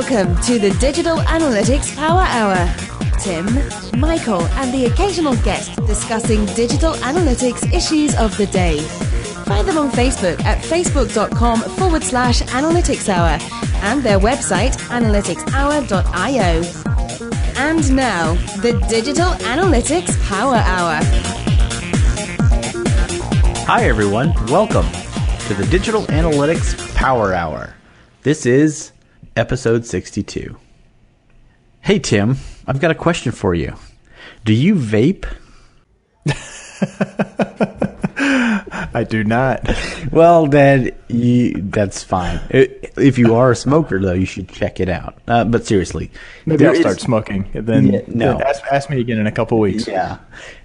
Welcome to the Digital Analytics Power Hour. Tim, Michael, and the occasional guest discussing digital analytics issues of the day. Find them on Facebook at facebook.com/analytics hour and their website analyticshour.io. And now, the Digital Analytics Power Hour. Hi everyone, welcome to the Digital Analytics Power Hour. This is episode 62. Hey Tim, I've got a question for you. Do you vape? I do not. Well, then, that's fine. If you are a smoker, though, you should check it out. But seriously. Maybe I'll start smoking. Then, then ask me again in a couple weeks. Yeah.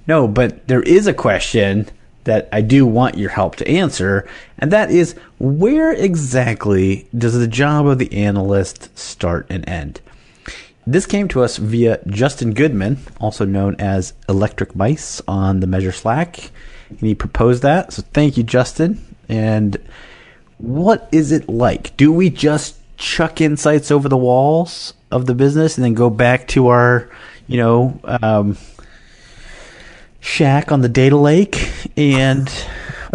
No, but there is a question that I do want your help to answer, and that is, where exactly does the job of the analyst start and end? This came to us via Justin Goodman, also known as Electric Mice on the Measure Slack, and he proposed that. So thank you, Justin. And what is it like? Do we just chuck insights over the walls of the business and then go back to our, shack on the data lake,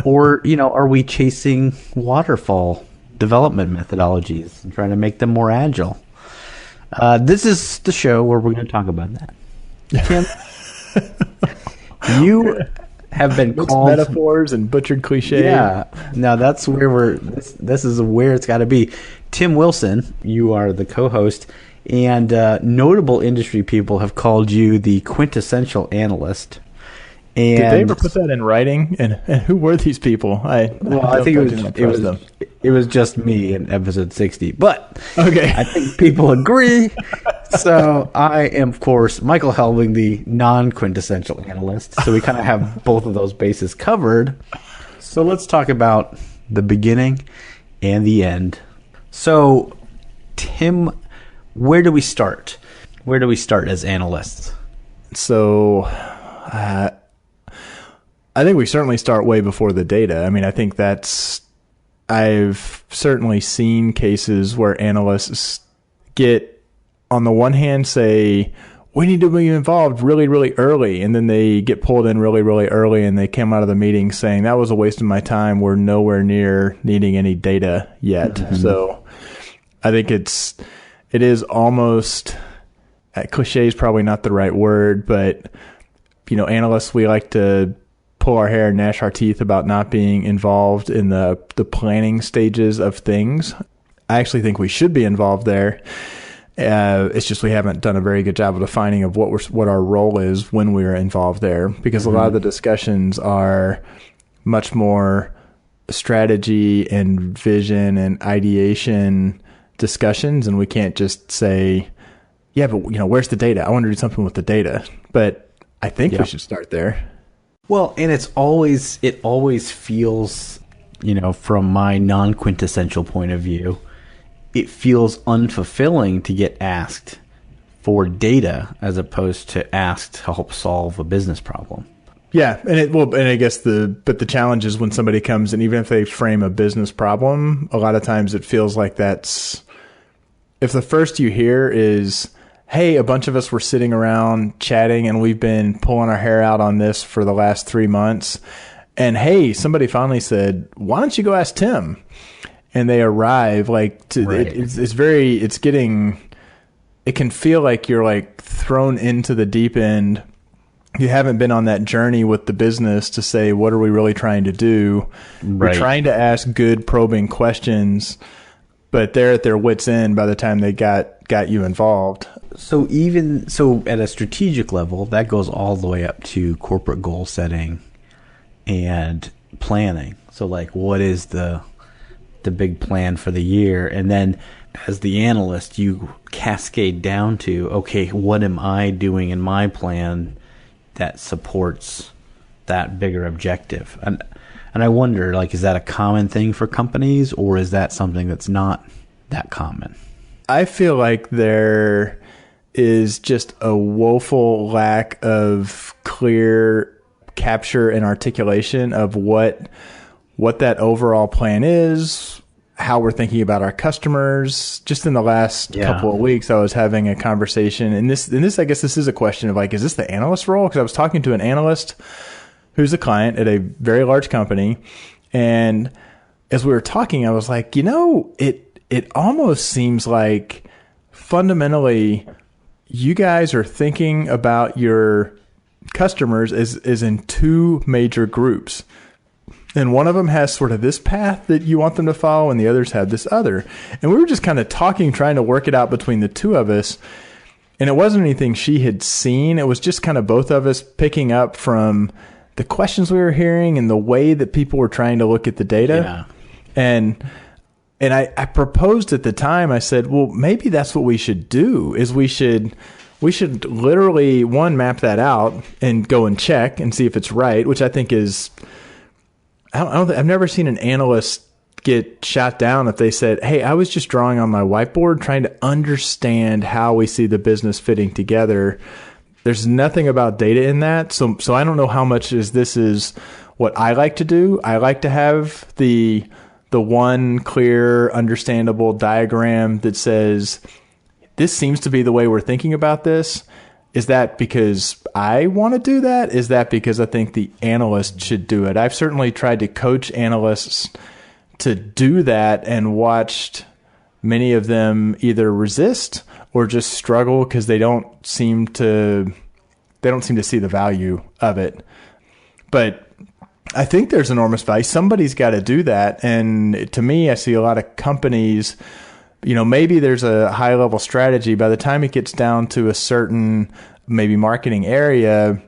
or are we chasing waterfall development methodologies and trying to make them more agile? This is the show where we're going to talk about that. Tim, you have been called metaphors and butchered cliches. Yeah, now that's where this is where it's got to be. Tim Wilson, you are the co-host, and notable industry people have called you the quintessential analyst. And did they ever put that in writing? And who were these people? I think it was just me in episode 60. But okay. I think people agree. So I am, of course, Michael Helbing, the non-quintessential analyst. So we kind of have both of those bases covered. So let's talk about the beginning and the end. So, Tim, where do we start? Where do we start as analysts? So, I think we certainly start way before the data. I mean, I think I've certainly seen cases where analysts get, on the one hand, say, we need to be involved really, really early. And then they get pulled in really, really early and they come out of the meeting saying, that was a waste of my time. We're nowhere near needing any data yet. Mm-hmm. So I think it is almost, cliche is probably not the right word, but, analysts, we like to pull our hair and gnash our teeth about not being involved in the planning stages of things. I actually think we should be involved there. It's just we haven't done a very good job of defining of what our role is when we're involved there, because a lot of the discussions are much more strategy and vision and ideation discussions, and we can't just say, yeah, but where's the data? I want to do something with the data. But I think we should start there. Well, and it always feels, from my non-quintessential point of view, it feels unfulfilling to get asked for data as opposed to asked to help solve a business problem. Yeah, and I guess the challenge is when somebody comes and even if they frame a business problem, a lot of times it feels like if the first you hear is, hey, a bunch of us were sitting around chatting and we've been pulling our hair out on this for the last 3 months. And hey, somebody finally said, why don't you go ask Tim? And they arrive right. It can feel like you're thrown into the deep end. You haven't been on that journey with the business to say, what are we really trying to do? Right. You're trying to ask good probing questions, but they're at their wits' end by the time they got you involved. So at a strategic level, that goes all the way up to corporate goal setting and planning. So what is the big plan for the year? And then as the analyst, you cascade down to, okay, what am I doing in my plan that supports that bigger objective? And I wonder, is that a common thing for companies, or is that something that's not that common? I feel like there is just a woeful lack of clear capture and articulation of what that overall plan is, how we're thinking about our customers. Just in the last couple of weeks, I was having a conversation, and this, I guess this is a question of like, is this the analyst role? Because I was talking to an analyst who's a client at a very large company, and as we were talking, I was like, it almost seems like fundamentally you guys are thinking about your customers as in two major groups. And one of them has sort of this path that you want them to follow, and the others have this other. And we were just kind of talking, trying to work it out between the two of us. And it wasn't anything she had seen. It was just kind of both of us picking up from the questions we were hearing and the way that people were trying to look at the data. Yeah. And I proposed at the time, I said, well, maybe that's what we should do, is we should literally, one, map that out and go and check and see if it's right, which I think is... I've never seen an analyst get shot down if they said, hey, I was just drawing on my whiteboard trying to understand how we see the business fitting together. There's nothing about data in that. So I don't know how much this is what I like to do. I like to have the one clear, understandable diagram that says, this seems to be the way we're thinking about this. Is that because I want to do that? Is that because I think the analyst should do it? I've certainly tried to coach analysts to do that and watched many of them either resist or just struggle because they don't seem to see the value of it. But I think there's enormous value. Somebody's got to do that. And to me, I see a lot of companies, maybe there's a high level strategy. By the time it gets down to a certain maybe marketing area,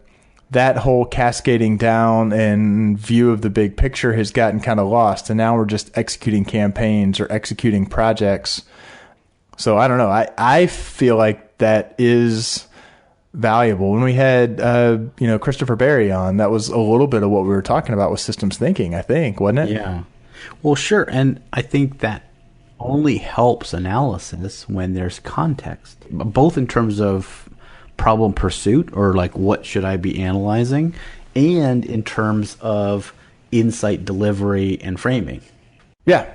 that whole cascading down and view of the big picture has gotten kind of lost. And now we're just executing campaigns or executing projects. So I don't know. I feel like that is valuable. When we had, Christopher Berry on, that was a little bit of what we were talking about with systems thinking, I think, wasn't it? Yeah. Well, sure. And I think that only helps analysis when there's context, both in terms of problem pursuit or like what should I be analyzing, and in terms of insight delivery and framing. Yeah.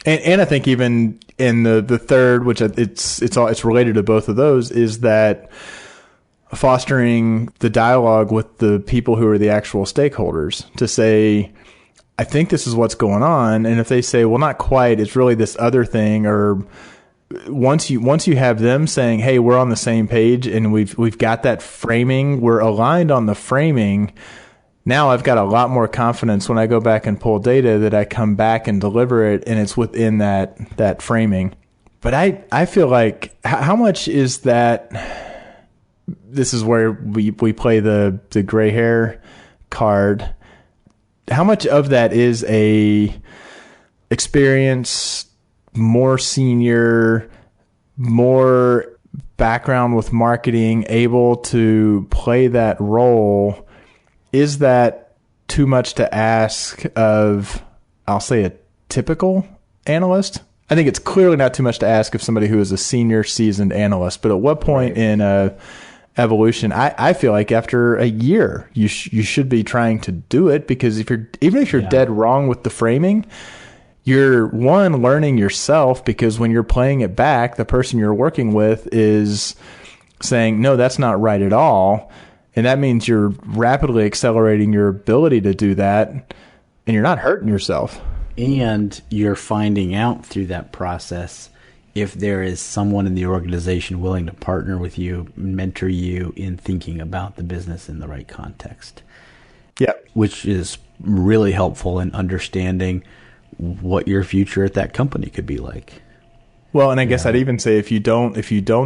And I think even in the third, which it's related to both of those, is that fostering the dialogue with the people who are the actual stakeholders to say, I think this is what's going on. And if they say, well, not quite, it's really this other thing, or once you have them saying, hey, we're on the same page and we've got that framing, we're aligned on the framing. Now I've got a lot more confidence when I go back and pull data that I come back and deliver it and it's within that framing. But I feel like how much is that? This is where we play the gray hair card. How much of that is a experience, more senior, more background with marketing, able to play that role? Is that too much to ask of, I'll say, a typical analyst? I think it's clearly not too much to ask of somebody who is a senior, seasoned analyst. But at what point in evolution, I feel like after a year, you should be trying to do it, because even if you're dead wrong with the framing, you're learning yourself, because when you're playing it back, the person you're working with is saying, no, that's not right at all. And that means you're rapidly accelerating your ability to do that, and you're not hurting yourself. And you're finding out through that process if there is someone in the organization willing to partner with you, mentor you in thinking about the business in the right context. Yeah. Which is really helpful in understanding what your future at that company could be like. Well, and I guess I'd even say if you don't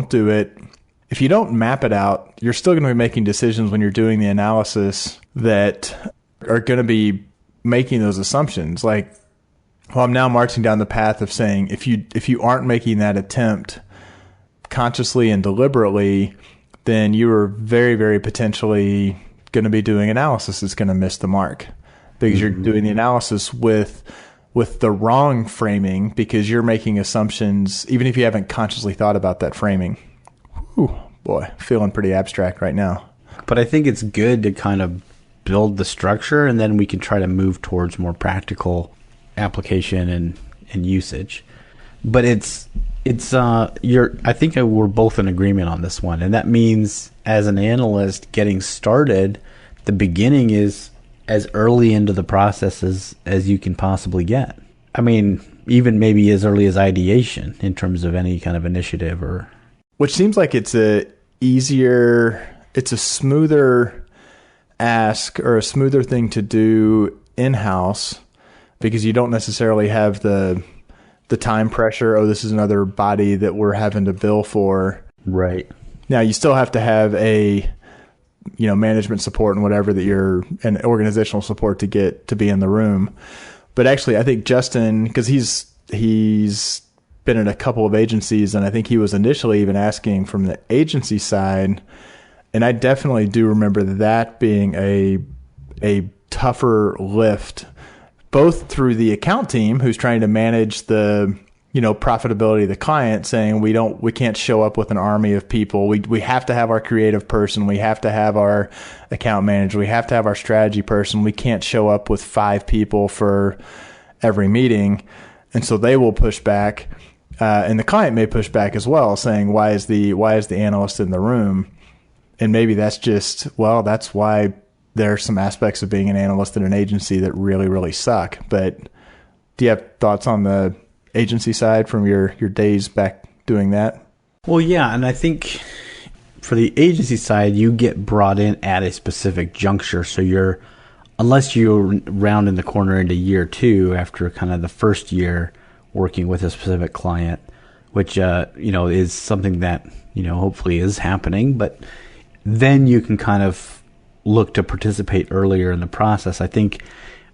do it, if you don't map it out, you're still going to be making decisions when you're doing the analysis that are going to be making those assumptions. Like, well, I'm now marching down the path of saying, if you aren't making that attempt consciously and deliberately, then you are very, very potentially going to be doing analysis that's going to miss the mark, because you're doing the analysis with the wrong framing, because you're making assumptions, even if you haven't consciously thought about that framing. Whew, boy, feeling pretty abstract right now. But I think it's good to kind of build the structure, and then we can try to move towards more practical application and usage. But I think we're both in agreement on this one. And that means as an analyst getting started, the beginning is as early into the process as you can possibly get. I mean, even maybe as early as ideation in terms of any kind of initiative or. Which seems like it's a smoother ask or a smoother thing to do in-house because you don't necessarily have the time pressure. Oh, this is another body that we're having to bill for. Right. Now you still have to have a, management support and whatever and organizational support to get to be in the room. But actually I think Justin, because he's been in a couple of agencies and I think he was initially even asking from the agency side. And I definitely do remember that being a tougher lift, both through the account team who's trying to manage the, profitability of the client, saying we can't show up with an army of people. We have to have our creative person. We have to have our account manager. We have to have our strategy person. We can't show up with 5 people for every meeting. And so they will push back. And the client may push back as well, saying, why is the analyst in the room? And maybe that's that's why there are some aspects of being an analyst in an agency that really, really suck. But do you have thoughts on the agency side from your days back doing that? Well, yeah. And I think for the agency side, you get brought in at a specific juncture. So unless you're rounding the corner into year 2 after kind of the first year working with a specific client, which, is something that, hopefully is happening, but then you can kind of look to participate earlier in the process. I think,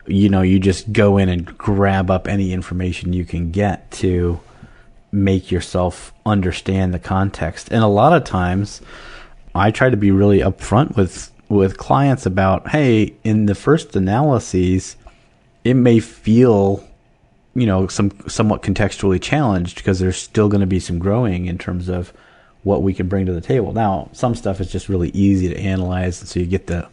you just go in and grab up any information you can get to make yourself understand the context. And a lot of times I try to be really upfront with clients about, hey, in the first analyses, it may feel, somewhat contextually challenged because there's still going to be some growing in terms of what we can bring to the table. Now, some stuff is just really easy to analyze, and so you get the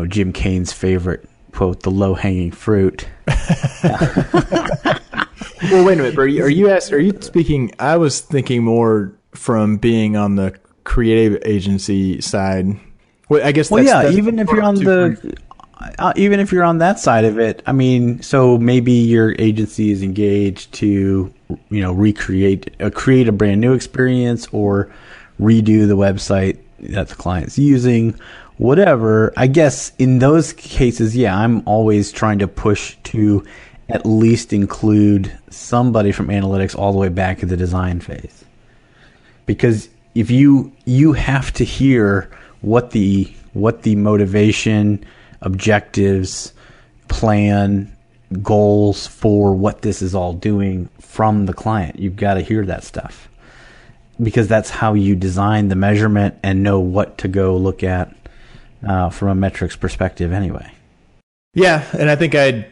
Jim Cain's favorite quote, the low-hanging fruit. Well, wait a minute. Are you speaking? I was thinking more from being on the creative agency side. Well, I guess. Even if you're on that side of it, I mean, so maybe your agency is engaged to, create a brand new experience or redo the website that the client's using, whatever. I guess in those cases, I'm always trying to push to at least include somebody from analytics all the way back to the design phase. Because if you have to hear what the motivation, objectives, plan, goals for what this is all doing from the client. You've got to hear that stuff because that's how you design the measurement and know what to go look at from a metrics perspective anyway. Yeah, and I think I'd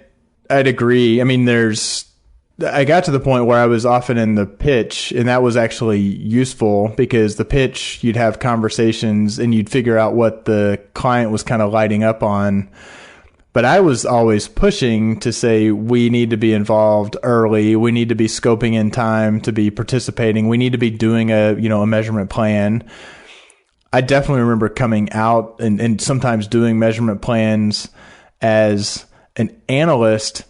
agree. I mean, I got to the point where I was often in the pitch, and that was actually useful because the pitch, you'd have conversations and you'd figure out what the client was kind of lighting up on. But I was always pushing to say, we need to be involved early. We need to be scoping in time to be participating. We need to be doing a measurement plan. I definitely remember coming out and sometimes doing measurement plans as an analyst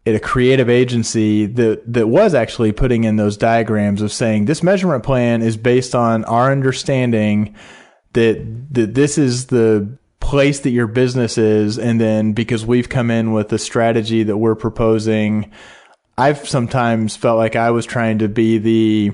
at a creative agency that was actually putting in those diagrams of saying this measurement plan is based on our understanding that this is the place that your business is. And then because we've come in with a strategy that we're proposing, I've sometimes felt like I was trying to be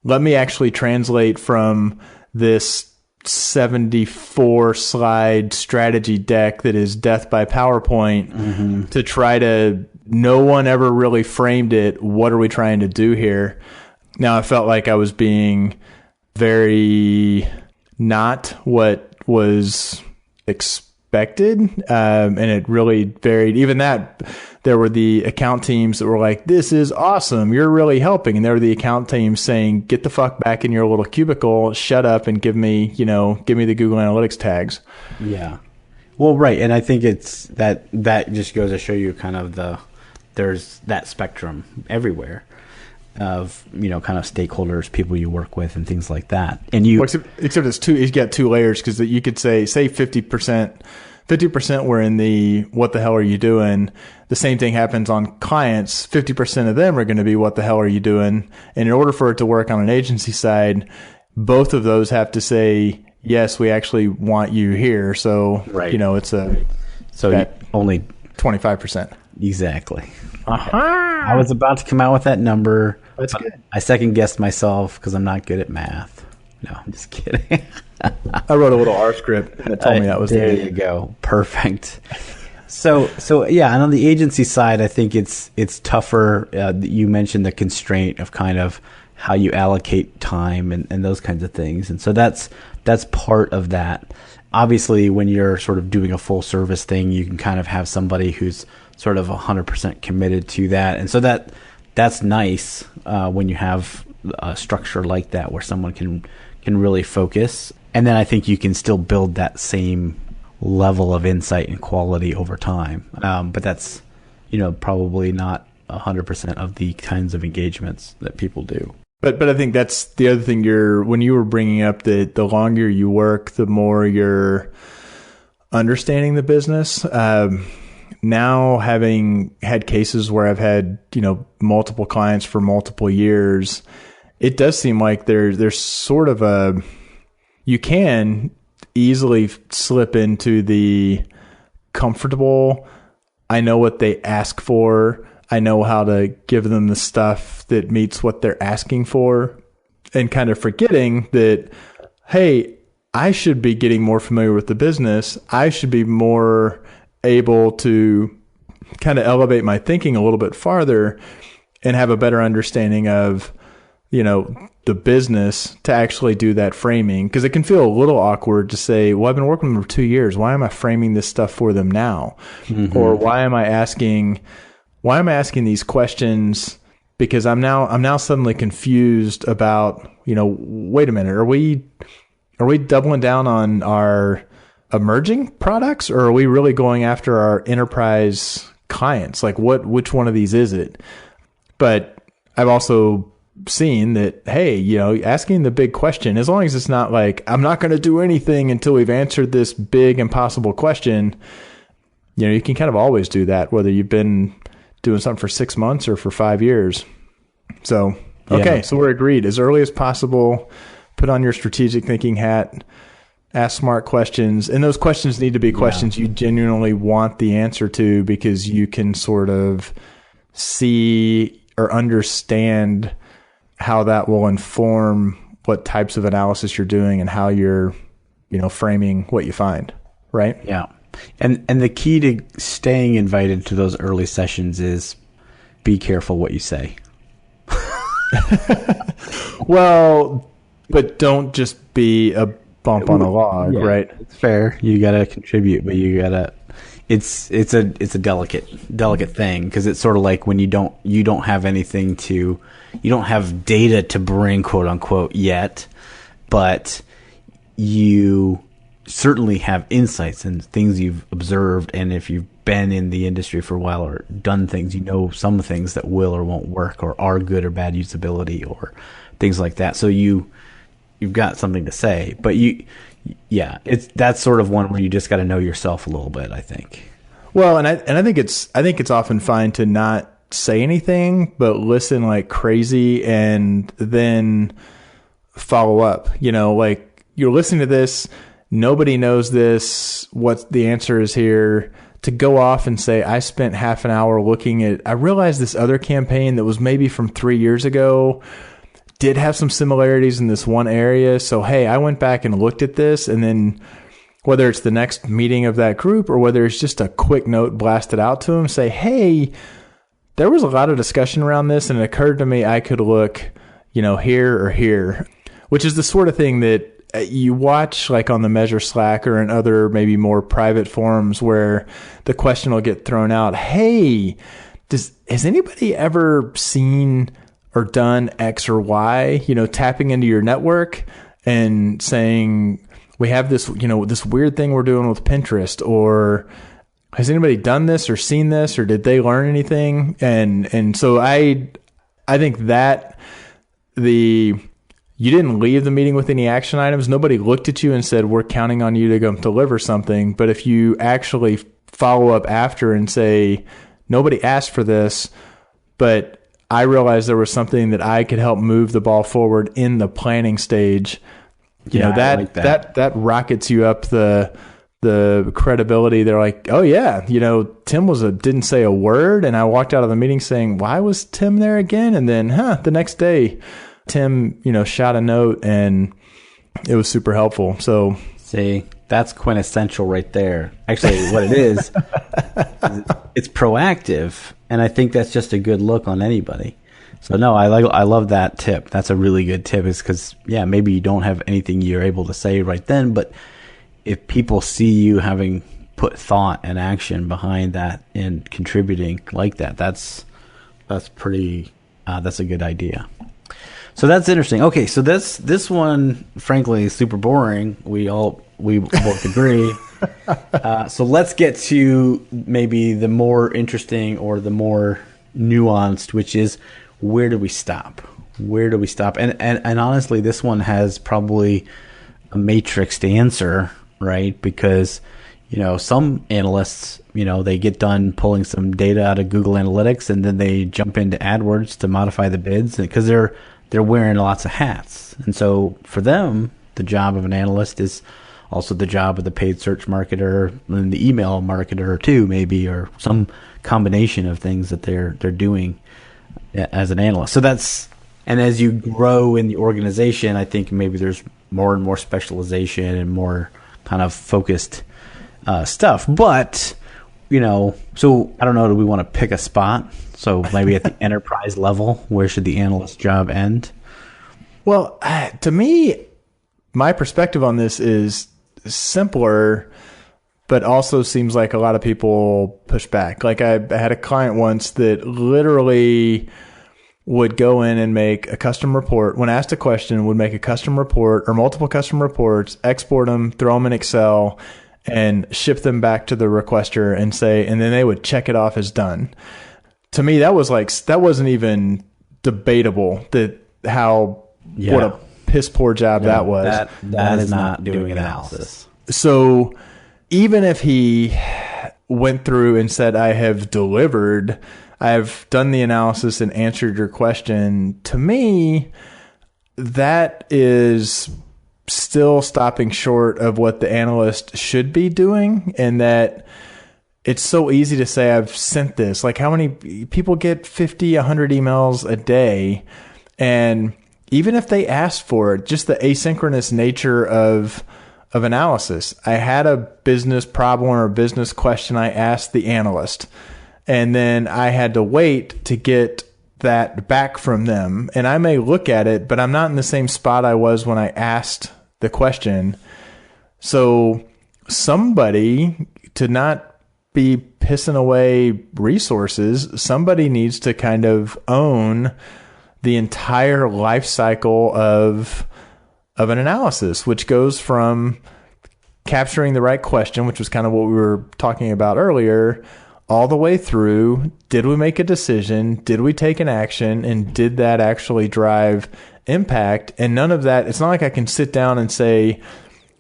let me actually translate from this 74 slide strategy deck that is death by PowerPoint to try to, no one ever really framed it. What are we trying to do here? Now I felt like I was being very not what was expected. And it really varied. Even that, there were the account teams that were like, this is awesome. You're really helping. And there were the account teams saying, get the fuck back in your little cubicle, shut up and give me the Google Analytics tags. Yeah. Well, right. And I think it's that just goes to show you kind of there's that spectrum everywhere of, kind of stakeholders, people you work with, and things like that. And except it's two. You got two layers, because you could say 50% were in the what the hell are you doing. The same thing happens on clients. 50% of them are going to be what the hell are you doing. And in order for it to work on an agency side, both of those have to say, yes, we actually want you here. So, right. It's only 25%. Exactly. I was about to come out with that number. That's good. I second guessed myself because I'm not good at math. No, I'm just kidding. I wrote a little R script that told me that was there. You go. Perfect. So yeah, and on the agency side, I think it's tougher. You mentioned the constraint of kind of how you allocate time and those kinds of things, and so that's part of that. Obviously, when you're sort of doing a full service thing, you can kind of have somebody who's sort of 100% committed to that, and so that's nice when you have a structure like that where someone can really focus. And then I think you can still build that same level of insight and quality over time. But that's, probably not 100% of the kinds of engagements that people do. But I think that's the other thing when you were bringing up that the longer you work, the more you're understanding the business. Now, having had cases where I've had, multiple clients for multiple years, it does seem like there's sort of you can easily slip into the comfortable, I know what they ask for, I know how to give them the stuff that meets what they're asking for, and kind of forgetting that, hey, I should be getting more familiar with the business. I should be more able to kind of elevate my thinking a little bit farther and have a better understanding of, the business to actually do that framing. Because it can feel a little awkward to say, well, I've been working with them for 2 years. Why am I framing this stuff for them now? Mm-hmm. Or why am I asking these questions? Because I'm now suddenly confused about, wait a minute, are we doubling down on our emerging products, or are we really going after our enterprise clients? Like which one of these is it? But I've also seen that, hey, asking the big question, as long as it's not like, I'm not going to do anything until we've answered this big impossible question, you can kind of always do that, whether you've been doing something for 6 months or for 5 years. So, okay, So we're agreed. As early as possible, put on your strategic thinking hat, ask smart questions, and those questions need to be questions you genuinely want the answer to, because you can sort of see or understand how that will inform what types of analysis you're doing and how you're, framing what you find, right? Yeah. And the key to staying invited to those early sessions is be careful what you say. Well, but don't just be a bump on a log, right? It's fair. You got to contribute, but you got to it's a delicate thing, because it's sort of like when you don't have you don't have data to bring, quote unquote, yet, but you certainly have insights and things you've observed, and if you've been in the industry for a while or done things, some things that will or won't work or are good or bad usability or things like that. So you've got something to say, but that's sort of one where you just got to know yourself a little bit, I think. Well, and I think it's often fine to not say anything, but listen like crazy and then follow up. Like, you're listening to this, nobody knows this, what the answer is here. To go off and say, I spent half an hour I realized this other campaign that was maybe from 3 years ago did have some similarities in this one area. So, hey, I went back and looked at this, and then whether it's the next meeting of that group or whether it's just a quick note blasted out to them, say, hey, there was a lot of discussion around this, and it occurred to me I could look, here or here, which is the sort of thing that you watch like on the Measure Slack or in other maybe more private forums where the question will get thrown out. Hey, has anybody ever seen or done X or Y, tapping into your network and saying, we have this, this weird thing we're doing with Pinterest, or has anybody done this or seen this, or did they learn anything? And so I think that you didn't leave the meeting with any action items. Nobody looked at you and said, we're counting on you to go deliver something. But if you actually follow up after and say, nobody asked for this, but I realized there was something that I could help move the ball forward in the planning stage, that rockets you up the credibility. They're like, oh yeah, Tim didn't say a word, and I walked out of the meeting saying, why was Tim there again? And then the next day Tim shot a note, and it was super helpful. So see, that's quintessential right there. Actually, what it is it's proactive, and I think that's just a good look on anybody. So no, I love that tip. That's a really good tip, is because maybe you don't have anything you're able to say right then, but if people see you having put thought and action behind that and contributing like that, that's pretty that's a good idea. So that's interesting. Okay, so this one, frankly, is super boring. We both agree. So let's get to maybe the more interesting or the more nuanced, which is, where do we stop? Where do we stop? And honestly, this one has probably a matrixed answer, right? Because some analysts, they get done pulling some data out of Google Analytics, and then they jump into AdWords to modify the bids, because they're wearing lots of hats. And so for them, the job of an analyst is also the job of the paid search marketer and the email marketer too, maybe, or some combination of things that they're doing as an analyst. So and as you grow in the organization, I think maybe there's more and more specialization and more kind of focused stuff. But, so I don't know, do we want to pick a spot? So maybe at the enterprise level, where should the analyst job end? Well, to me, my perspective on this is simpler, but also seems like a lot of people push back. Like I had a client once that literally would go in and make a custom report. When asked a question, would make a custom report or multiple custom reports, export them, throw them in Excel, and ship them back to the requester and then they would check it off as done. To me, that wasn't even debatable what a piss poor job that was. That is not doing analysis. So even if he went through and said, I have delivered, I've done the analysis and answered your question, to me, that is still stopping short of what the analyst should be doing. And that it's so easy to say, I've sent this. Like, how many people get 50, 100 emails a day? And even if they asked for it, just the asynchronous nature of analysis. I had a business problem or a business question I asked the analyst, and then I had to wait to get that back from them. And I may look at it, but I'm not in the same spot I was when I asked the question. So somebody, to not be pissing away resources, somebody needs to kind of own the entire life cycle of an analysis, which goes from capturing the right question, which was kind of what we were talking about earlier, all the way through, did we make a decision? Did we take an action? And did that actually drive impact? And none of that, it's not like I can sit down and say,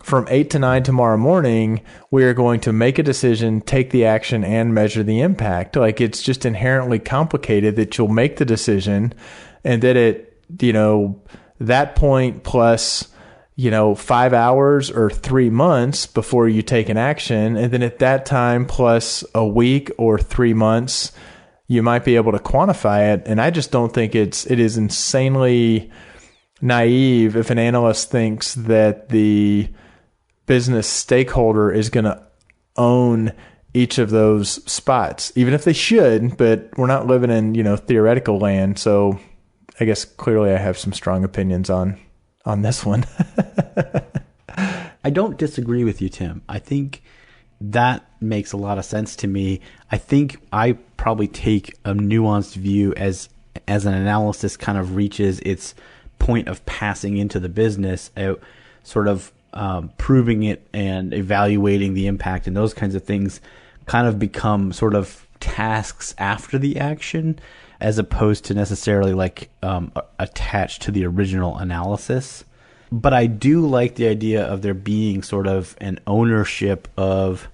from 8 to 9 tomorrow morning, we are going to make a decision, take the action, and measure the impact. Like, it's just inherently complicated that you'll make the decision, and that that point plus, 5 hours or 3 months before you take an action. And then at that time, plus a week or 3 months, you might be able to quantify it. And I just don't think it is insanely naive if an analyst thinks that the business stakeholder is going to own each of those spots, even if they should, but we're not living in, theoretical land. So I guess clearly I have some strong opinions on this one. I don't disagree with you, Tim. I think that makes a lot of sense to me. I think I probably take a nuanced view as an analysis kind of reaches its point of passing into the business, sort of proving it and evaluating the impact and those kinds of things kind of become sort of tasks after the action, as opposed to necessarily like attached to the original analysis. But I do like the idea of there being sort of an ownership of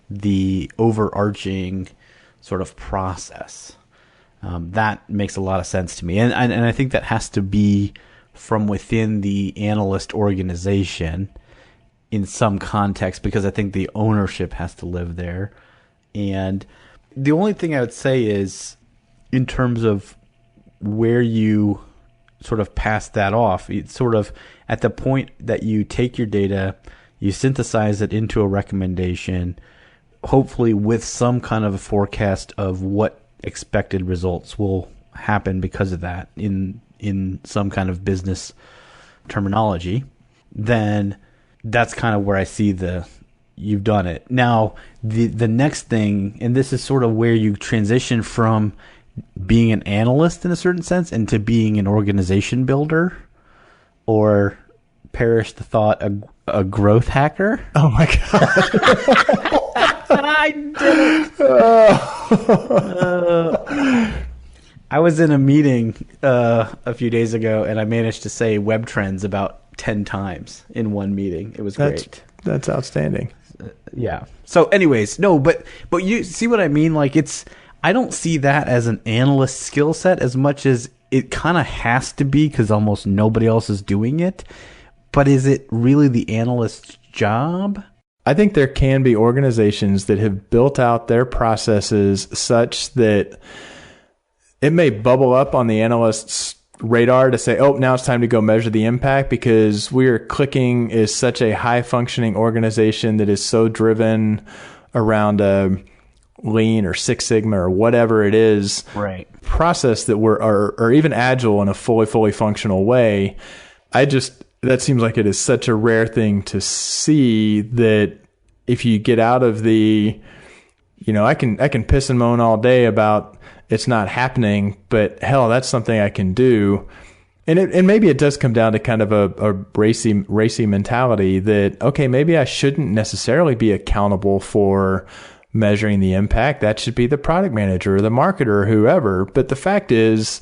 the overarching sort of process. That makes a lot of sense to me. And I think that has to be from within the analyst organization in some context, because I think the ownership has to live there. And the only thing I would say is, in terms of where you sort of pass that off, it's sort of at the point that you take your data, you synthesize it into a recommendation, hopefully with some kind of a forecast of what expected results will happen because of that in some kind of business terminology. Then that's kind of where I see you've done it. Now, the next thing, and this is sort of where you transition from being an analyst in a certain sense into being an organization builder, or perish the thought, a growth hacker. Oh my God. I did it. I was in a meeting a few days ago, and I managed to say web trends about 10 times in one meeting. It was great. That's outstanding. Yeah. So anyways, no, but you see what I mean? Like, I don't see that as an analyst skill set as much as it kind of has to be, because almost nobody else is doing it. But is it really the analyst's job? I think there can be organizations that have built out their processes such that it may bubble up on the analyst's radar to say, oh, now it's time to go measure the impact, because Clicking is such a high functioning organization that is so driven around a Lean or Six Sigma or whatever it is, right, process that or even Agile in a fully functional way. That seems like it is such a rare thing to see, that if you get out of the, I can piss and moan all day about it's not happening, but hell, that's something I can do. And maybe it does come down to kind of a racy mentality that, okay, maybe I shouldn't necessarily be accountable for measuring the impact. That should be the product manager or the marketer or whoever. But the fact is,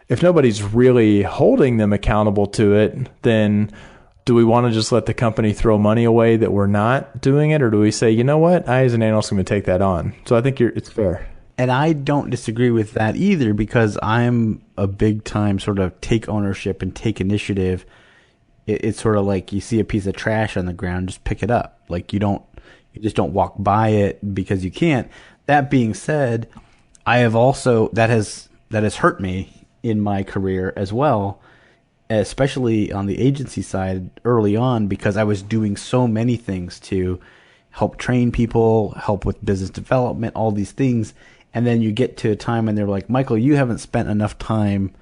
if nobody's really holding them accountable to it, then do we want to just let the company throw money away that we're not doing it? Or do we say, you know what, I as an analyst am going to take that on? So I think it's fair. And I don't disagree with that either, because I'm a big time sort of take ownership and take initiative. It's sort of like you see a piece of trash on the ground, just pick it up. Like you just don't walk by it because you can't. That being said, I have also, that has hurt me in my career as well, especially on the agency side early on, because I was doing so many things to help train people, help with business development, all these things. And then you get to a time when they're like, Michael, you haven't spent enough time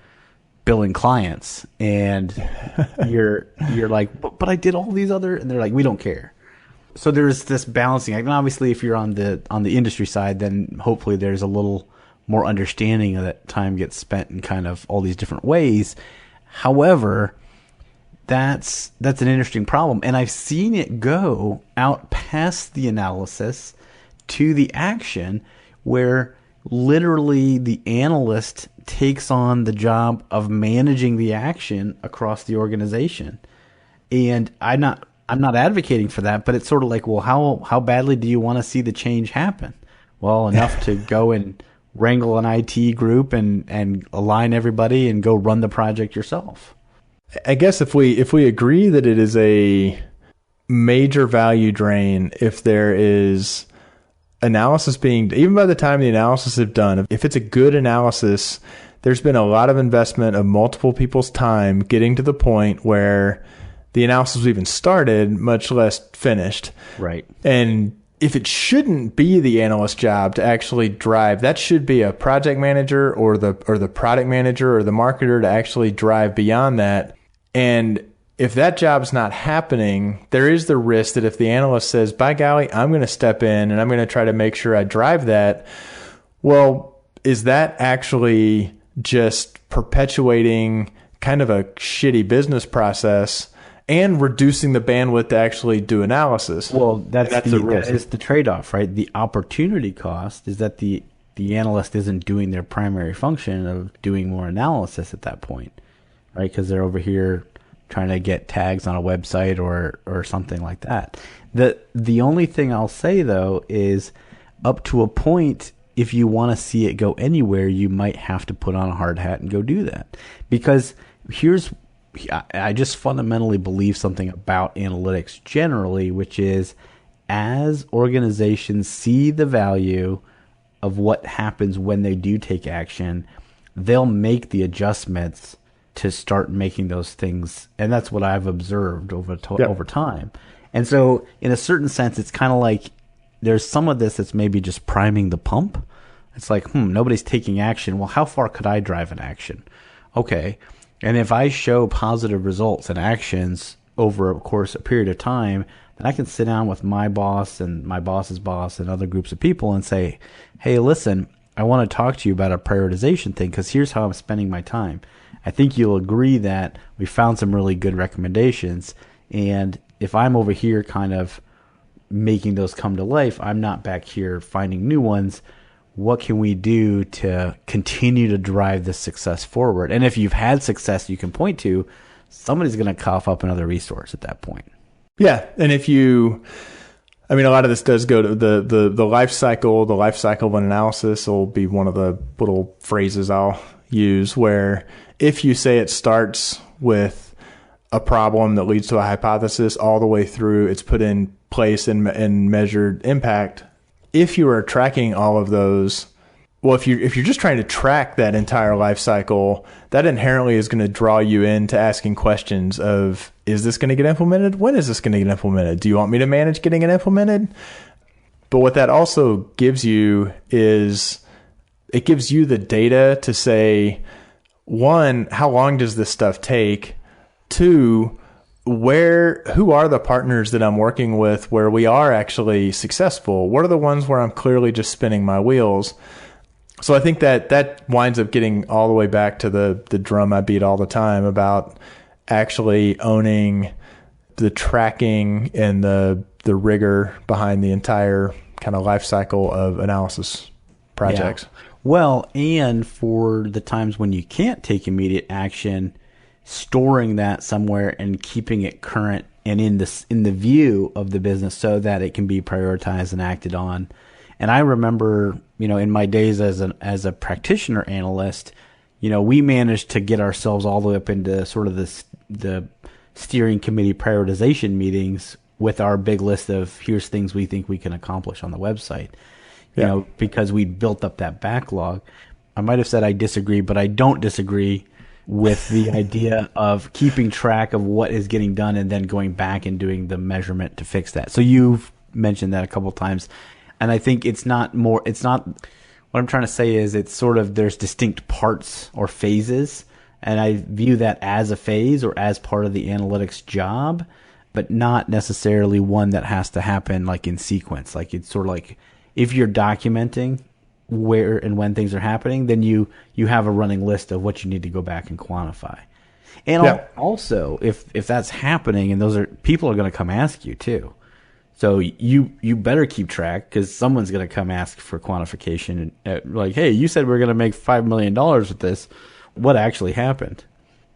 billing clients. And you're like, but I did all these other, and they're like, we don't care. So there's this balancing act. And obviously, if you're on the industry side, then hopefully there's a little more understanding of that time gets spent in kind of all these different ways. However, that's an interesting problem. And I've seen it go out past the analysis to the action, where literally the analyst takes on the job of managing the action across the organization. And I'm not advocating for that, but it's sort of like, well, how badly do you want to see the change happen? Well, enough to go and wrangle an IT group and align everybody and go run the project yourself. I guess if we agree that it is a major value drain, if there is analysis even by the time the analysis is done, if it's a good analysis, there's been a lot of investment of multiple people's time getting to the point where the analysis even started, much less finished. Right. And if it shouldn't be the analyst job to actually drive, that should be a project manager or the product manager or the marketer to actually drive beyond that. And if that job's not happening, there is the risk that if the analyst says, by golly, I'm going to step in and I'm going to try to make sure I drive that, well, is that actually just perpetuating kind of a shitty business process? and reducing the bandwidth to actually do analysis. Well, that's the risk. That is the trade-off, right? The opportunity cost is that the analyst isn't doing their primary function of doing more analysis at that point, right? Because they're over here trying to get tags on a website or something like that. The only thing I'll say, though, is up to a point, if you want to see it go anywhere, you might have to put on a hard hat and go do that. Because I just fundamentally believe something about analytics generally, which is as organizations see the value of what happens when they do take action, they'll make the adjustments to start making those things. And that's what I've observed over time. And so in a certain sense, it's kind of like there's some of this that's maybe just priming the pump. It's like, nobody's taking action. Well, how far could I drive an action? Okay. And if I show positive results and actions over, of course, a period of time, then I can sit down with my boss and my boss's boss and other groups of people and say, hey, listen, I want to talk to you about a prioritization thing because here's how I'm spending my time. I think you'll agree that we found some really good recommendations. And if I'm over here kind of making those come to life, I'm not back here finding new ones. What can we do to continue to drive this success forward? And if you've had success you can point to, somebody's going to cough up another resource at that point. Yeah. And a lot of this does go to the life cycle. The life cycle of an analysis will be one of the little phrases I'll use, where if you say it starts with a problem that leads to a hypothesis all the way through, it's put in place and measured impact. If you are tracking all of those, well, if you're just trying to track that entire life cycle, that inherently is going to draw you into asking questions of, is this going to get implemented? When is this going to get implemented? Do you want me to manage getting it implemented? But what that also gives you is it gives you the data to say, one, how long does this stuff take? Two, who are the partners that I'm working with where we are actually successful? What are the ones where I'm clearly just spinning my wheels? So I think that winds up getting all the way back to the drum I beat all the time about actually owning the tracking and the rigor behind the entire kind of life cycle of analysis projects. Yeah. Well, and for the times when you can't take immediate action, storing that somewhere and keeping it current and in the view of the business so that it can be prioritized and acted on. And I remember, in my days as a practitioner analyst, we managed to get ourselves all the way up into sort of the steering committee prioritization meetings with our big list of here's things we think we can accomplish on the website. Because we built up that backlog. I might have said I disagree, but I don't disagree with the idea of keeping track of what is getting done and then going back and doing the measurement to fix that. So you've mentioned that a couple of times. And I think what I'm trying to say is it's sort of, there's distinct parts or phases. And I view that as a phase or as part of the analytics job, but not necessarily one that has to happen like in sequence. Like it's sort of like if you're documenting where and when things are happening, then you have a running list of what you need to go back and quantify. And also, if that's happening, and people are going to come ask you too. So you better keep track because someone's going to come ask for quantification. And like, hey, you said we are going to make $5 million with this. What actually happened?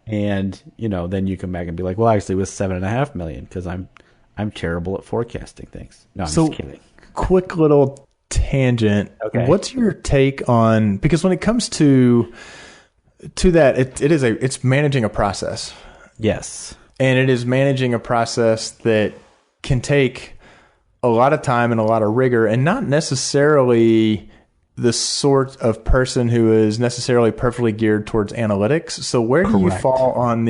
And then you come back and be like, well, actually, it was $7.5 million because I'm terrible at forecasting things. No, I'm just kidding. Quick little tangent. Okay. What's your take on, because when it comes to that, it's managing a process. Yes. And it is managing a process that can take a lot of time and a lot of rigor, and not necessarily the sort of person who is necessarily perfectly geared towards analytics. So where do you fall on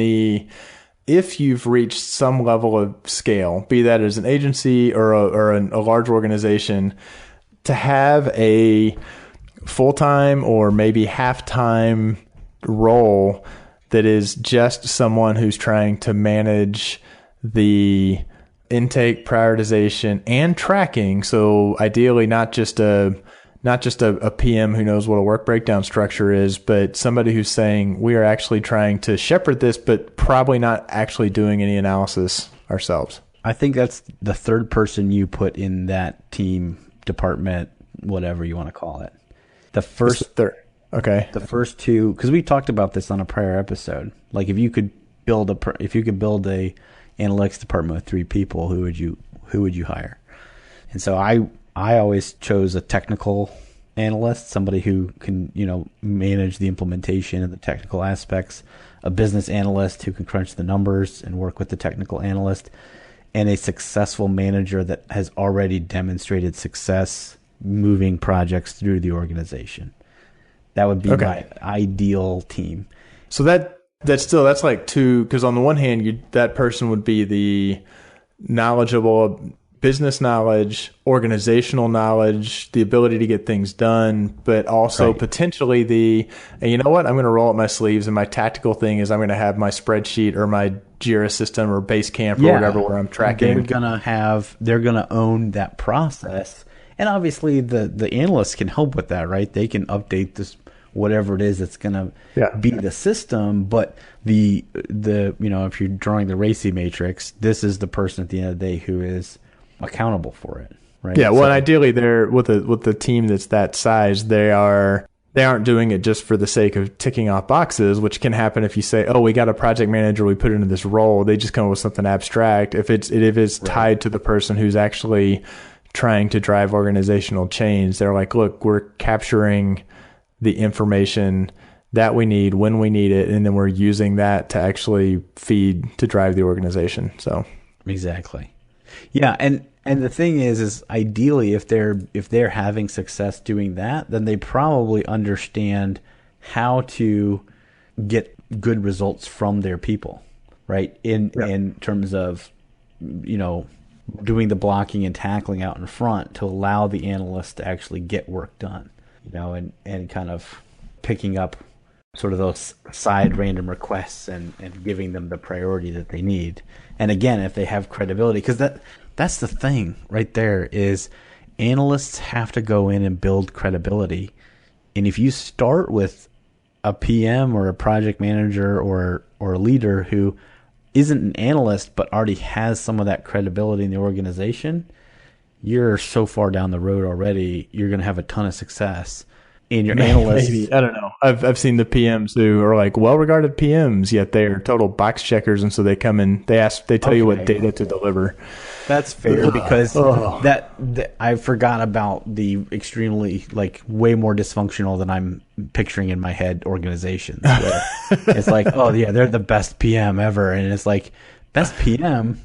if you've reached some level of scale, be that as an agency or a large organization, to have a full-time or maybe half-time role that is just someone who's trying to manage the intake, prioritization, and tracking. So ideally not just a not just a PM who knows what a work breakdown structure is, but somebody who's saying we are actually trying to shepherd this, but probably not actually doing any analysis ourselves. I think that's the third person you put in that team, department, whatever you want to call it. The first Okay. The first two, because we talked about this on a prior episode. Like if you could build a analytics department with 3 people, who would you hire? And so I always chose a technical analyst, somebody who can, manage the implementation and the technical aspects, a business analyst who can crunch the numbers and work with the technical analyst, and a successful manager that has already demonstrated success moving projects through the organization. That would be my ideal team. So that's like 2, because on the one hand, that person would be the knowledgeable business knowledge, organizational knowledge, the ability to get things done, but also potentially and you know what, I'm going to roll up my sleeves, and my tactical thing is I'm going to have my spreadsheet or my Jira system or Basecamp or whatever where I'm tracking. They're going to own that process. And obviously the analysts can help with that, right? They can update this, whatever it is that's going to be the system. But if you're drawing the RACI matrix, this is the person at the end of the day who is accountable for it, right? Yeah. Well, and ideally, they're with the team that's that size, they aren't doing it just for the sake of ticking off boxes, which can happen if you say, "Oh, we got a project manager, we put it into this role." They just come up with something abstract. If it's tied to the person who's actually trying to drive organizational change, they're like, "Look, we're capturing the information that we need when we need it, and then we're using that to actually feed to drive the organization." So exactly, yeah, and the thing is ideally if they're having success doing that, then they probably understand how to get good results from their people, right? In terms of doing the blocking and tackling out in front to allow the analyst to actually get work done, and kind of picking up sort of those side random requests and giving them the priority that they need. And again, if they have credibility, because that's the thing right there is analysts have to go in and build credibility. And if you start with a PM or a project manager or a leader who isn't an analyst but already has some of that credibility in the organization, you're so far down the road already, you're going to have a ton of success. And your analysts, maybe, I don't know. I've seen the PMs who are like well-regarded PMs, yet they are total box checkers, and so they come in, they tell you what data to deliver. That's fair because that I forgot about the extremely way more dysfunctional than I'm picturing in my head organizations. Where it's like, oh yeah, they're the best PM ever, and it's like best PM.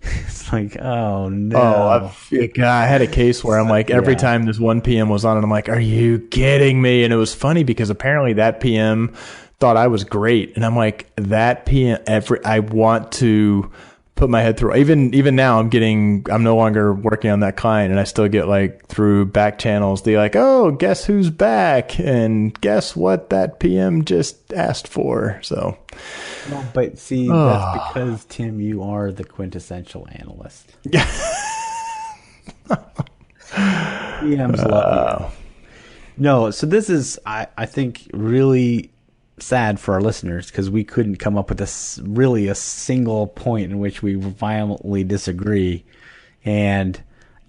It's like, oh no. I had a case where I'm like, every time this one PM was on it, I'm like, are you kidding me? And it was funny because apparently that PM thought I was great, and I'm like, that PM, I want to put my head through. Even now, I'm no longer working on that client, and I still get through back channels. They're like, oh, guess who's back, and guess what that PM just asked for. So, well, but see, that's because Tim, you are the quintessential analyst. PMs love you. No, so this is, I think, really sad for our listeners because we couldn't come up with a single point in which we violently disagree, and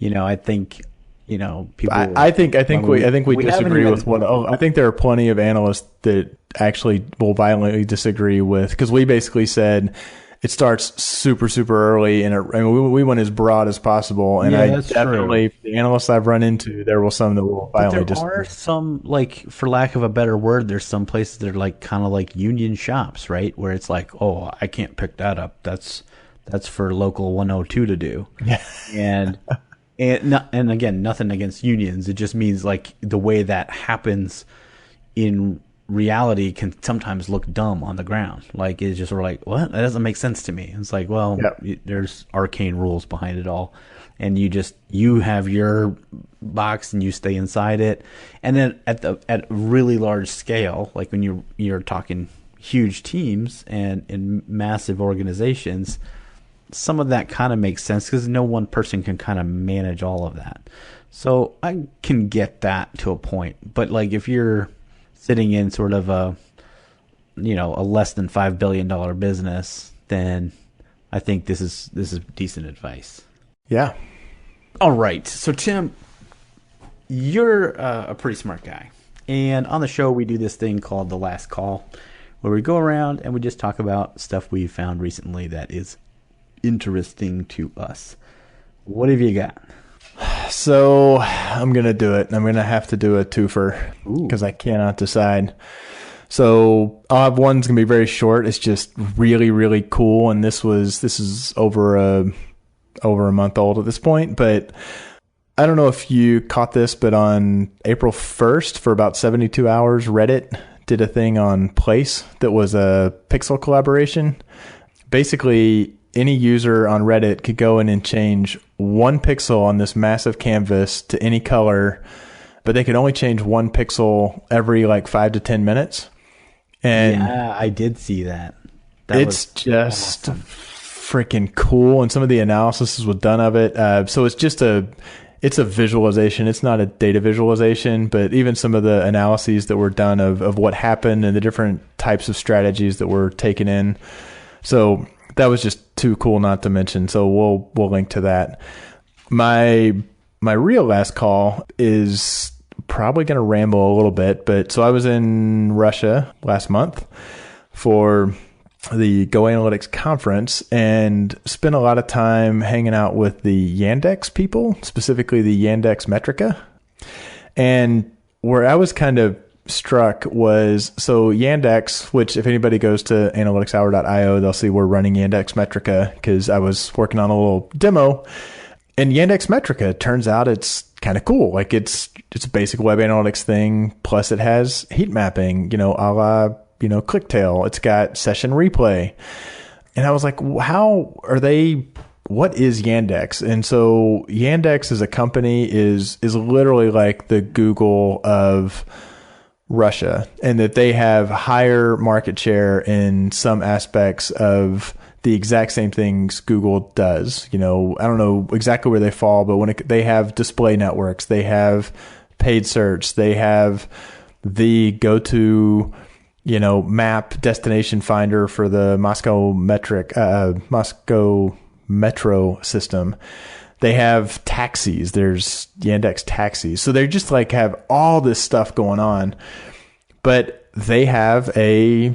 I think people. I think we disagree with what. I think there are plenty of analysts that actually will violently disagree with, because we basically said it starts super, super early, and we went as broad as possible. And I definitely, the analysts I've run into, there will some that will violently disagree. There are some, for lack of a better word, there's some places that are kind of like union shops, right? Where it's like, oh, I can't pick that up. That's for local 102 to do. Yeah. And again, nothing against unions. It just means the way that happens in reality can sometimes look dumb on the ground. It's just sort of what? That doesn't make sense to me. It's there's arcane rules behind it all, and you have your box and you stay inside it. And then at really large scale, when you're talking huge teams and in massive organizations, some of that kind of makes sense because no one person can kind of manage all of that. So I can get that to a point. But like if you're sitting in sort of a less than $5 billion business, then I think this is decent advice. Yeah. All right. So Tim, you're a pretty smart guy. And on the show, we do this thing called The Last Call, where we go around and we just talk about stuff we found recently that is interesting to us. What have you got? So I'm going to do it. I'm going to have to do a twofer because I cannot decide. So I'll have one's going to be very short. It's just really, really cool. And this is over a month old at this point, but I don't know if you caught this, but on April 1st for about 72 hours, Reddit did a thing on Place that was a pixel collaboration. Basically, any user on Reddit could go in and change one pixel on this massive canvas to any color, but they could only change one pixel every like 5 to 10 minutes. And yeah, I did see that. It's just freaking cool. And some of the analysis was done of it. So it's just it's a visualization. It's not a data visualization, but even some of the analyses that were done of what happened and the different types of strategies that were taken in. So that was just too cool not to mention. So we'll link to that. My real last call is probably going to ramble a little bit, but so I was in Russia last month for the Go Analytics conference and spent a lot of time hanging out with the Yandex people, specifically the Yandex Metrica. And where I was kind of struck was, so Yandex, which if anybody goes to analyticshour.io, they'll see we're running Yandex Metrica because I was working on a little demo. And Yandex Metrica, turns out it's kind of cool. Like it's a basic web analytics thing. Plus it has heat mapping, a la, ClickTail. It's got session replay. And I was like, what is Yandex? And so Yandex as a company is literally like the Google of Russia, and that they have higher market share in some aspects of the exact same things Google does. I don't know exactly where they fall, but they have display networks, they have paid search, they have the go-to, map destination finder for the Moscow metro system. They have taxis. There's Yandex taxis. So they just like have all this stuff going on, but they have their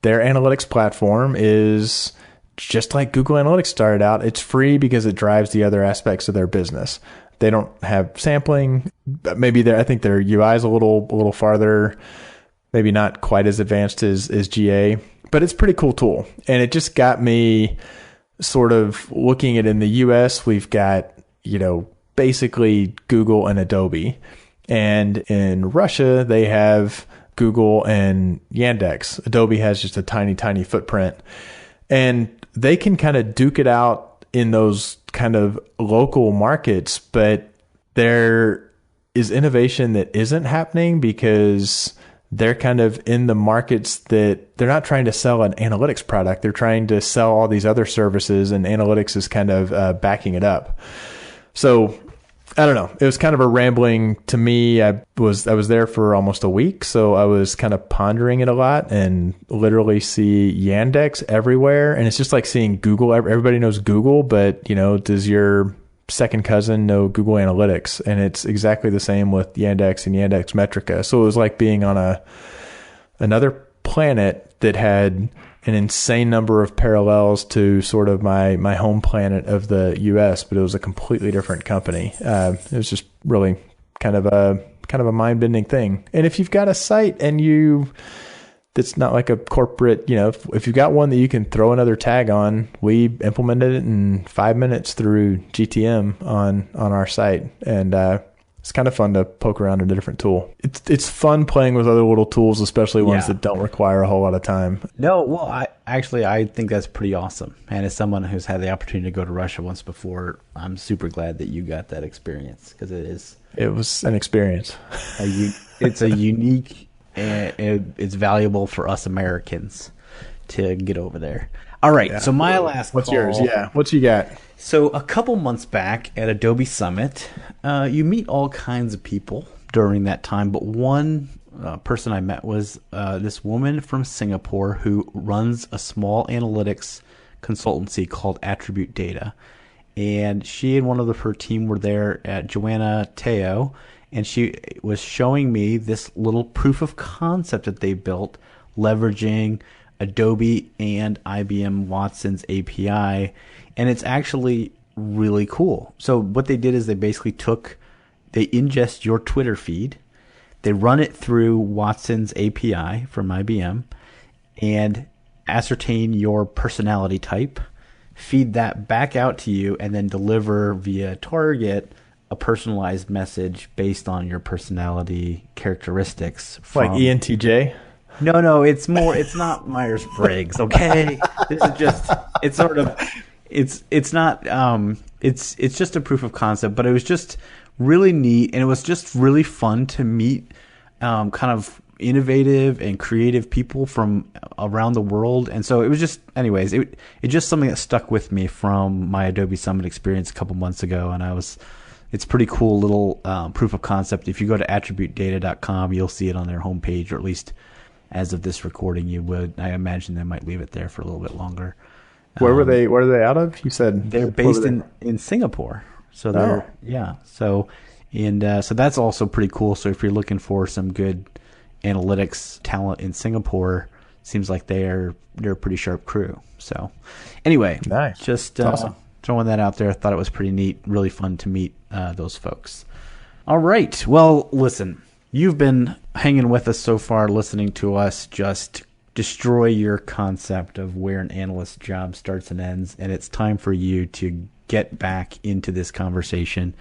analytics platform is just like Google Analytics started out. It's free because it drives the other aspects of their business. They don't have sampling. Maybe I think their UI is a little farther, maybe not quite as advanced as GA, but it's a pretty cool tool. And it just got me sort of looking at, in the US, we've got, basically Google and Adobe. And in Russia, they have Google and Yandex. Adobe has just a tiny, tiny footprint. And they can kind of duke it out in those kind of local markets, but there is innovation that isn't happening because they're kind of in the markets that they're not trying to sell an analytics product. They're trying to sell all these other services, and analytics is kind of backing it up. So I don't know. It was kind of a rambling to me. I was there for almost a week, so I was kind of pondering it a lot and literally see Yandex everywhere. And it's just like seeing Google. Everybody knows Google, but does your second cousin know Google Analytics? And it's exactly the same with Yandex and Yandex Metrica. So it was like being on another planet that had an insane number of parallels to sort of my home planet of the US, but it was a completely different company. It was just really kind of a mind-bending thing. And if you've got a site and that's not like a corporate, if you've got one that you can throw another tag on, we implemented it in 5 minutes through GTM on our site. And it's kind of fun to poke around in a different tool. It's fun playing with other little tools, especially ones that don't require a whole lot of time. No, well, I think that's pretty awesome. And as someone who's had the opportunity to go to Russia once before, I'm super glad that you got that experience, because it was an experience. It's a unique, and it's valuable for us Americans to get over there. All right, so my last What's call. yours? Yeah, what you got? So a couple months back at Adobe Summit, you meet all kinds of people during that time, but one person I met was this woman from Singapore who runs a small analytics consultancy called Attribute Data. And she and one of her team were there at Joanna Teo, and she was showing me this little proof of concept that they built leveraging Adobe and IBM Watson's API, and it's actually really cool. So what they did is they basically they ingest your Twitter feed, they run it through Watson's API from IBM, and ascertain your personality type, feed that back out to you, and then deliver via Target a personalized message based on your personality characteristics. Like ENTJ? No, it's not Myers-Briggs, okay? This is just, it's just a proof of concept, but it was just really neat, and it was just really fun to meet kind of innovative and creative people from around the world. And so it was just, anyways, it's just something that stuck with me from my Adobe Summit experience a couple months ago, and it's pretty cool little proof of concept. If you go to attributedata.com, you'll see it on their homepage, or at least as of this recording, you would. I imagine they might leave it there for a little bit longer. Where are they out of? You said they're based in Singapore. So So that's also pretty cool. So if you're looking for some good analytics talent in Singapore, seems like they're a pretty sharp crew. So anyway, nice. Just awesome. Throwing that out there. I thought it was pretty neat, really fun to meet those folks. All right. Well, listen, you've been hanging with us so far, listening to us just destroy your concept of where an analyst's job starts and ends, and it's time for you to get back into this conversation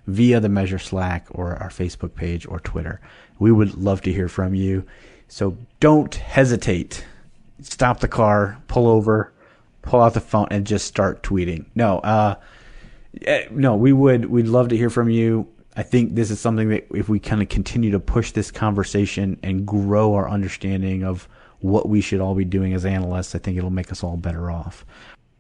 via the Measure Slack or our Facebook page or Twitter. We would love to hear from you. So don't hesitate. Stop the car, pull over, pull out the phone, and just start tweeting. We'd love to hear from you. I think this is something that if we kind of continue to push this conversation and grow our understanding of what we should all be doing as analysts, I think it'll make us all better off.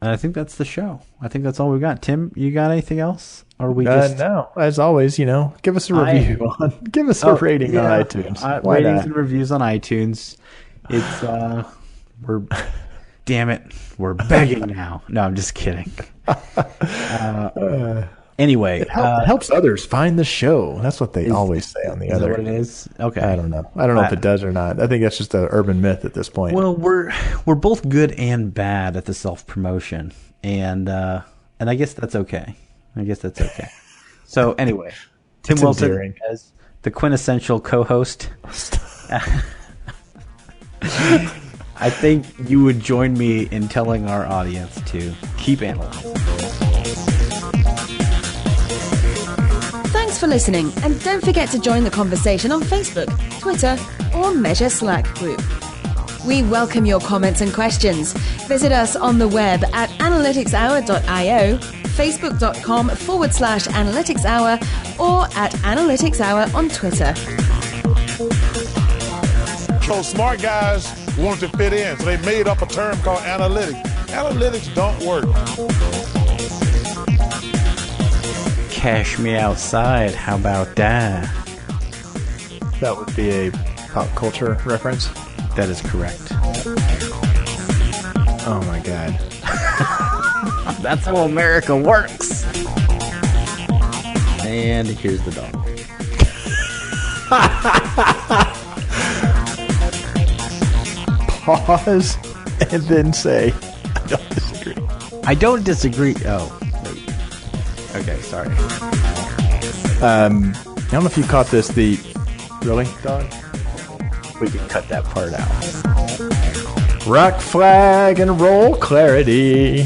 And I think that's the show. I think that's all we got. Tim, you got anything else? Or we just no. As always, give us a review give us a rating on iTunes. Ratings and reviews on iTunes. It's damn it, we're begging now. No, I'm just kidding. Anyway, it helps others find the show. That's what they always say on the other. Is that what it is? Okay. I don't know. I don't know if it does or not. I think that's just an urban myth at this point. Well, we're both good and bad at the self-promotion, and I guess that's okay. So anyway, Tim Wilson as the quintessential co-host. I think you would join me in telling our audience to keep analyzing. Thanks for listening, and don't forget to join the conversation on Facebook, Twitter, or Measure Slack group. We welcome your comments and questions. Visit us on the web at analyticshour.io, facebook.com/analyticshour, or at analyticshour on Twitter. So smart guys wanted to fit in, so they made up a term called analytics. Analytics don't work. Cash me outside. How about that? That would be a pop culture reference. That is correct. Oh my God. That's how America works. And here's the dog. Pause and then say, I don't disagree. Oh, wait. Okay, sorry. I don't know if you caught this. Really, dog? We can cut that part out. Rock flag and roll clarity.